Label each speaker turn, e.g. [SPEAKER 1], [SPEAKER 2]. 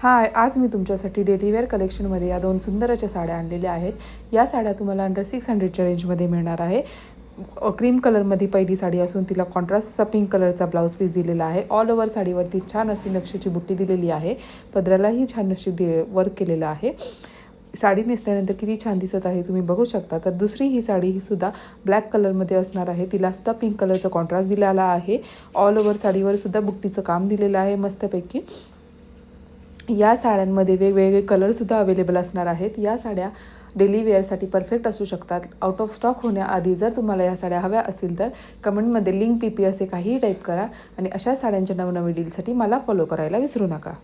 [SPEAKER 1] हाय, आज मी तुमच्यासाठी daily wear कलेक्शनमध्ये या दोन सुंदर अशा साड्या आणलेल्या आहेत. या साड्या तुम्हाला अंडर 600च्या रेंजमध्ये मिळणार आहे. क्रीम कलरमध्ये पहिली साडी असून तिला कॉन्ट्रास्ट असा पिंक कलरचा ब्लाऊज पीस दिलेला आहे. ऑल ओव्हर साडीवरती छान अशी नक्षीची बुट्टी दिलेली आहे. पदरालाही छान अशी वर्क केलेलं आहे. साडी नेसल्यानंतर किती छान दिसत आहे तुम्ही बघू शकता. तर दुसरी ही साडी ही सुद्धा ब्लॅक कलरमध्ये असणार आहे. तिला सुद्धा पिंक कलरचा कॉन्ट्रास्ट दिलेला आहे. ऑल ओव्हर साडीवर सुद्धा बुट्टीचं काम दिलेलं आहे मस्तपैकी. या साड्यांमध्ये वेगवेगळे कलरसुद्धा अवेलेबल असणार आहेत. या साड्या डेली वेअरसाठी परफेक्ट असू शकतात. आउट ऑफ स्टॉक होण्याआधी जर तुम्हाला या साड्या हव्या असतील तर कमेंटमध्ये लिंक PP असे काहीही टाईप करा आणि अशा साड्यांच्या नवनवीन डीलसाठी मला फॉलो करायला विसरू नका.